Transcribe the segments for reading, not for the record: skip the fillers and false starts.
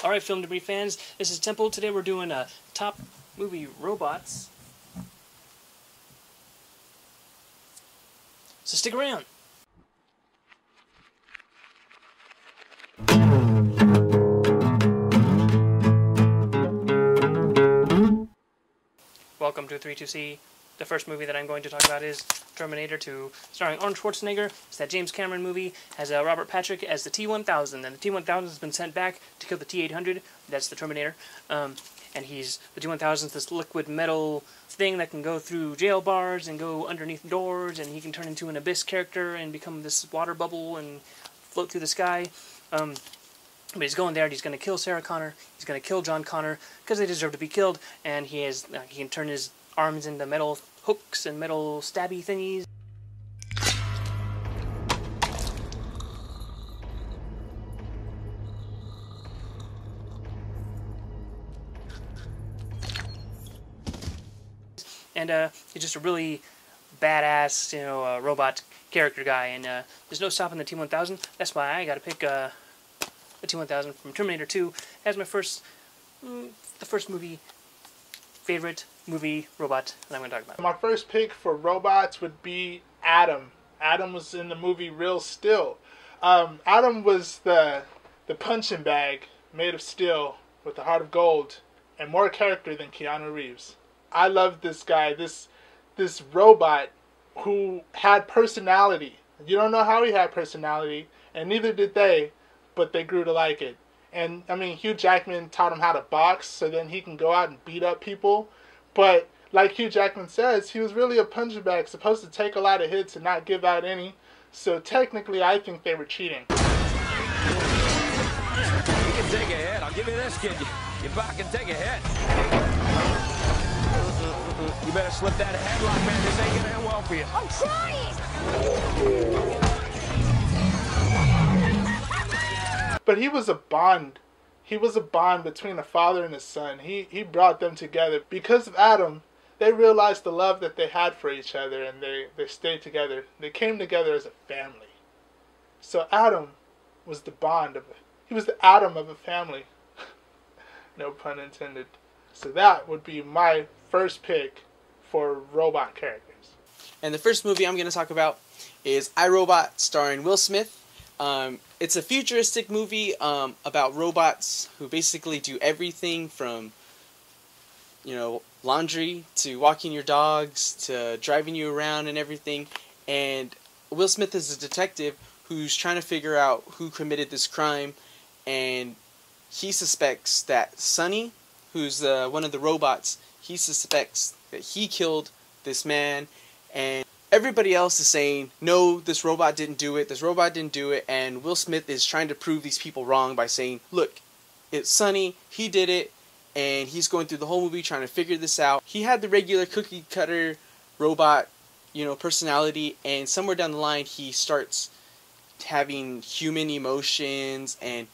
Alright, Film Debris fans, this is Temple. Today we're doing top movie robots. So stick around. Welcome to 32C. The first movie that I'm going to talk about is Terminator II, starring Arnold Schwarzenegger. It's that James Cameron movie. Has Robert Patrick as the T-1000, and the T-1000 has been sent back to kill the T-800. That's the Terminator. And the T-1000 is this liquid metal thing that can go through jail bars and go underneath doors, and he can turn into an Abyss character and become this water bubble and float through the sky. But he's going there and he's going to kill Sarah Connor. He's going to kill John Connor because they deserve to be killed. And he can turn his arms into metal hooks and metal stabby thingies. And he's just a really badass, robot character guy. And there's no stopping the T-1000. That's why I got to pick the T-1000 from Terminator 2 as my the first favorite movie robot that I'm going to talk about. My first pick for robots would be Adam. Adam was in the movie Real Steel. Adam was the punching bag made of steel with a heart of gold and more character than Keanu Reeves. I loved this guy, this robot who had personality. You don't know how he had personality, and neither did they, but they grew to like it. And, I mean, Hugh Jackman taught him how to box so then he can go out and beat up people. But, like Hugh Jackman says, he was really a punching bag, supposed to take a lot of hits and not give out any. So, technically, I think they were cheating. You can take a hit. I'll give you this, kid. You back and take a hit. You better slip that headlock, man. This ain't gonna end well for you. I'm trying! But he was a bond. He was a bond between a father and his son. He brought them together. Because of Adam, they realized the love that they had for each other, and they stayed together. They came together as a family. So Adam was the bond he was the Adam of a family. No pun intended. So that would be my first pick for robot characters. And the first movie I'm going to talk about is IRobot, starring Will Smith. It's a futuristic movie about robots who basically do everything from, laundry to walking your dogs to driving you around and everything. And Will Smith is a detective who's trying to figure out who committed this crime, and he suspects that Sonny, who's one of the robots, he suspects that he killed this man, and everybody else is saying, no, this robot didn't do it, and Will Smith is trying to prove these people wrong by saying, look, it's Sonny, he did it, and he's going through the whole movie trying to figure this out. He had the regular cookie cutter robot, personality, and somewhere down the line he starts having human emotions and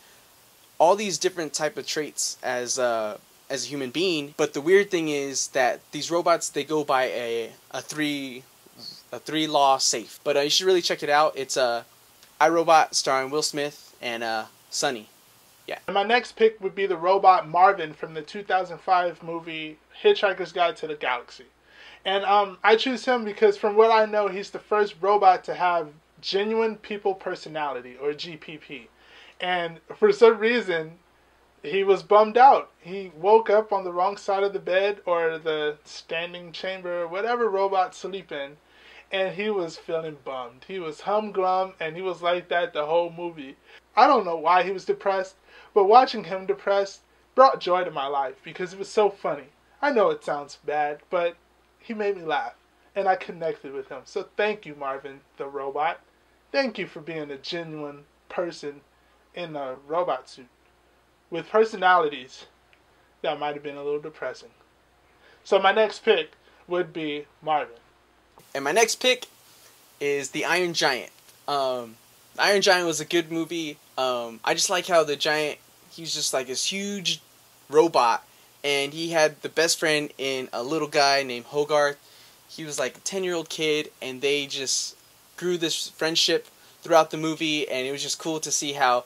all these different type of traits as a human being. But the weird thing is that these robots, they go by a three-law safe. But you should really check it out. It's IRobot, starring Will Smith and Sonny. Yeah. And my next pick would be the robot Marvin from the 2005 movie Hitchhiker's Guide to the Galaxy. And I choose him because from what I know, he's the first robot to have genuine people personality, or GPP. And for some reason, he was bummed out. He woke up on the wrong side of the bed or the standing chamber or whatever robots sleep in, and he was feeling bummed. He was humglum, and he was like that the whole movie. I don't know why he was depressed, but watching him depressed brought joy to my life because it was so funny. I know it sounds bad, but he made me laugh, and I connected with him. So thank you, Marvin the robot. Thank you for being a genuine person in a robot suit with personalities that might have been a little depressing. So my next pick would be Marvin. And my next pick is The Iron Giant. The Iron Giant was a good movie. I just like how the giant, he was just like this huge robot, and he had the best friend in a little guy named Hogarth. He was like a 10-year-old kid, and they just grew this friendship throughout the movie, and it was just cool to see how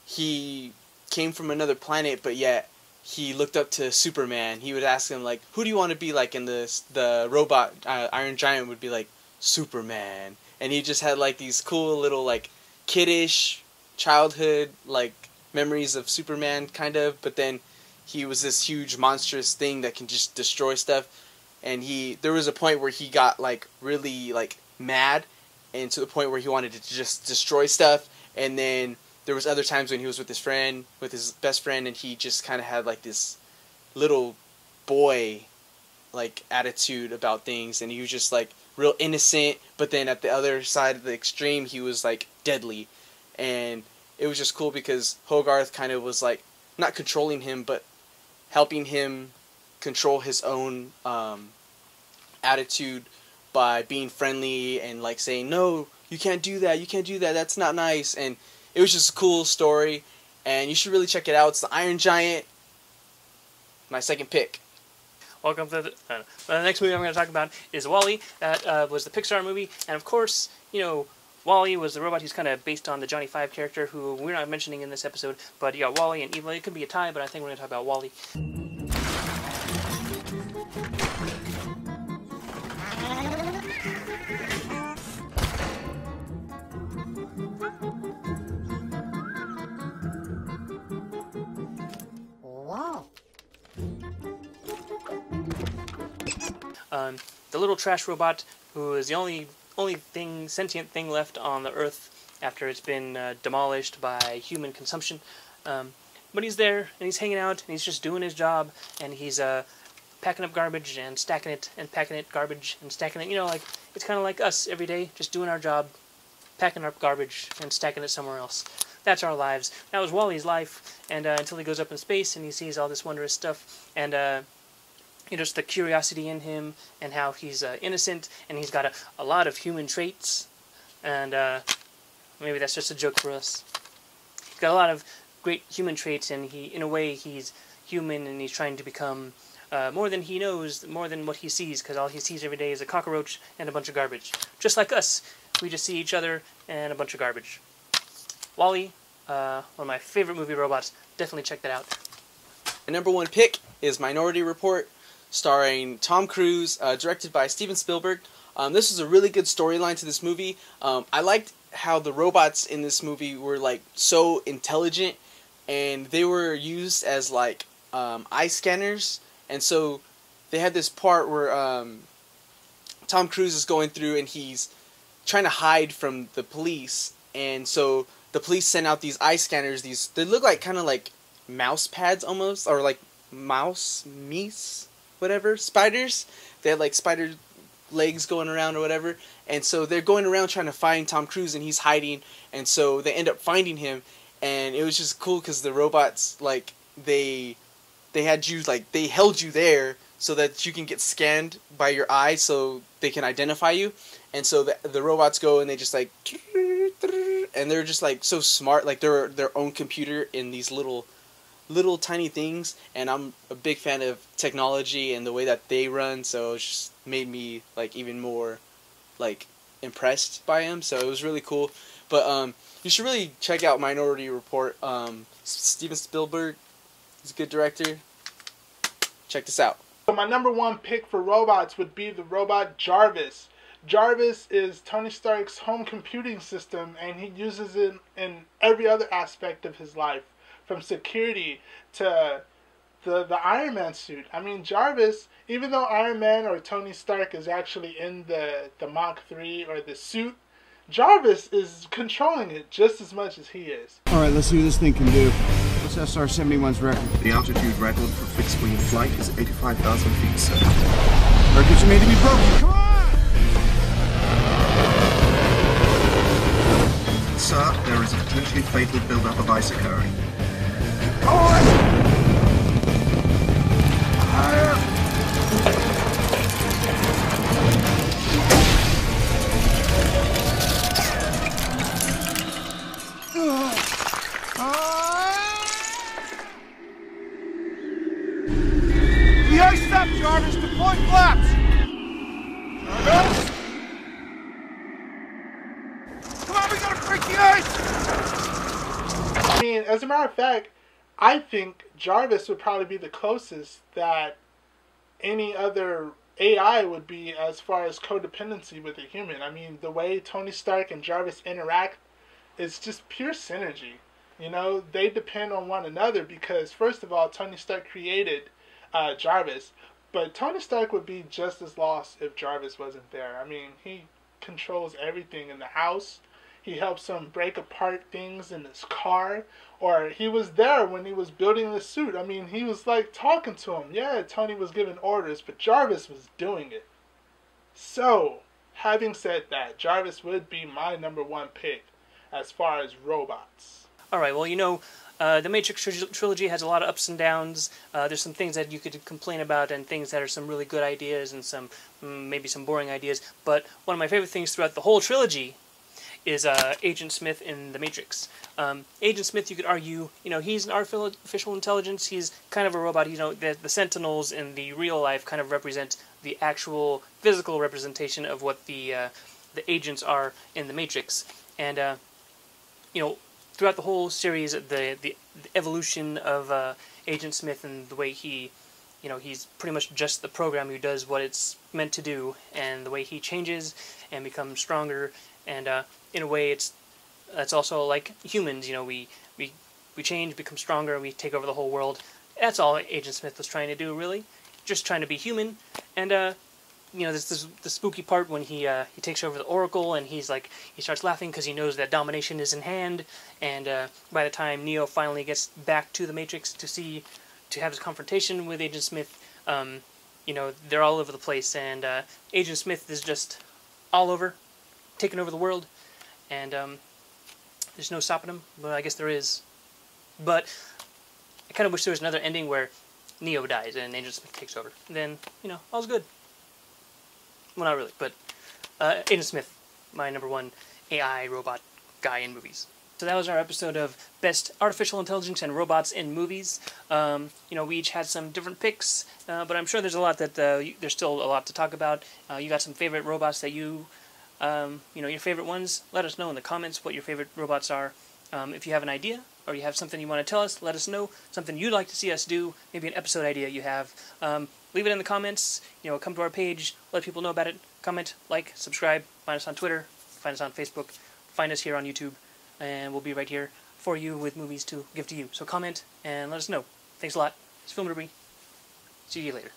he came from another planet, but yet he looked up to Superman. He would ask him, like, who do you want to be like in this? The robot, Iron Giant, would be like, Superman. And he just had, like, these cool little, like, kiddish childhood, like, memories of Superman, kind of. But then he was this huge, monstrous thing that can just destroy stuff. And there was a point where he got, like, really, like, mad. And to the point where he wanted to just destroy stuff. And then there was other times when he was with his best friend, and he just kind of had, like, this little boy, like, attitude about things, and he was just, like, real innocent, but then at the other side of the extreme, he was, like, deadly. And it was just cool because Hogarth kind of was, like, not controlling him, but helping him control his own attitude by being friendly and, like, saying, no, you can't do that, that's not nice. And it was just a cool story, and you should really check it out. It's the Iron Giant, my second pick. Welcome to the next movie I'm going to talk about is Wally. That was the Pixar movie, and of course, you know, Wally was the robot. He's kind of based on the Johnny Five character, who we're not mentioning in this episode. But you got Wally and Evil. It could be a tie, but I think we're going to talk about Wally. The little trash robot who is the only sentient thing left on the Earth after it's been demolished by human consumption. But he's there, and he's hanging out, and he's just doing his job, and he's packing up garbage and stacking it, and packing it, garbage and stacking it. You know, like, it's kind of like us every day, just doing our job, packing up garbage and stacking it somewhere else. That's our lives. That was Wally's life, and until he goes up in space and he sees all this wondrous stuff, and you know, just the curiosity in him, and how he's innocent, and he's got a lot of human traits, and maybe that's just a joke for us. He's got a lot of great human traits, and in a way, he's human, and he's trying to become more than he knows, more than what he sees, because all he sees every day is a cockroach and a bunch of garbage. Just like us, we just see each other and a bunch of garbage. Wally, one of my favorite movie robots. Definitely check that out. My number one pick is Minority Report, starring Tom Cruise, directed by Steven Spielberg. This is a really good storyline to this movie. I liked how the robots in this movie were, like, so intelligent, and they were used as, like, eye scanners. And so they had this part where Tom Cruise is going through and he's trying to hide from the police, and so the police send out these eye scanners. They look like kind of like mouse pads almost, or like whatever, spiders. They had, like, spider legs going around or whatever, and so they're going around trying to find Tom Cruise, and he's hiding, and so they end up finding him. And it was just cool because the robots, like, they had you, like, they held you there so that you can get scanned by your eye so they can identify you. And so the robots go and they just, like, and they're just, like, so smart, like they're their own computer in these little tiny things. And I'm a big fan of technology and the way that they run, so it just made me, like, even more, like, impressed by them. So it was really cool. But you should really check out Minority Report. Steven Spielberg is a good director. Check this out. So my number one pick for robots would be the robot Jarvis. Jarvis is Tony Stark's home computing system, and he uses it in every other aspect of his life, from security to the Iron Man suit. I mean, Jarvis, even though Iron Man or Tony Stark is actually in the Mach 3 or the suit, Jarvis is controlling it just as much as he is. Alright, let's see what this thing can do. What's SR-71's record? The altitude record for fixed-wing flight is 85,000 feet, sir. Records are made to be broken. Come on! Sir, there is a potentially fatal buildup of ice occurring. The ice stop, Jarvis! Deploy flaps! Jarvis! Come on, we gotta break the ice! I mean, as a matter of fact, I think Jarvis would probably be the closest that any other AI would be as far as codependency with a human. I mean, the way Tony Stark and Jarvis interact is just pure synergy. You know, they depend on one another because, first of all, Tony Stark created Jarvis, but Tony Stark would be just as lost if Jarvis wasn't there. I mean, he controls everything in the house. He helps him break apart things in his car. Or he was there when he was building the suit. I mean, he was like talking to him. Yeah, Tony was giving orders, but Jarvis was doing it. So, having said that, Jarvis would be my number one pick as far as robots. Alright, well, you know, the Matrix trilogy has a lot of ups and downs. There's some things that you could complain about and things that are some really good ideas and some maybe some boring ideas. But one of my favorite things throughout the whole trilogy is Agent Smith in The Matrix. Agent Smith, you could argue, you know, he's an artificial intelligence. He's kind of a robot. You know, the Sentinels in the real life kind of represent the actual physical representation of what the agents are in The Matrix. And, you know, throughout the whole series, the evolution of Agent Smith and the way he, you know, he's pretty much just the program who does what it's meant to do, and the way he changes and becomes stronger, and in a way it's also like humans. You know, we change, become stronger, and we take over the whole world. That's all Agent Smith was trying to do, really, just trying to be human. And you know, this the spooky part when he takes over the Oracle, and he starts laughing because he knows that domination is in hand. And by the time Neo finally gets back to the Matrix to have his confrontation with Agent Smith, you know, they're all over the place, and Agent Smith is just all over, taking over the world, and there's no stopping him. But I guess there is. But I kind of wish there was another ending where Neo dies and Agent Smith takes over. Then, you know, all's good. Well, not really, but Agent Smith, my number one AI robot guy in movies. So that was our episode of Best Artificial Intelligence and Robots in Movies. You know, we each had some different picks, but I'm sure there's a lot that there's still a lot to talk about. You got some favorite robots that you know, your favorite ones. Let us know in the comments what your favorite robots are. If you have an idea or you have something you want to tell us, let us know. Something you'd like to see us do, maybe an episode idea you have. Leave it in the comments. You know, come to our page, let people know about it. Comment, like, subscribe. Find us on Twitter. Find us on Facebook. Find us here on YouTube. And we'll be right here for you with movies to give to you. So comment and let us know. Thanks a lot. It's Film Debris. See you later.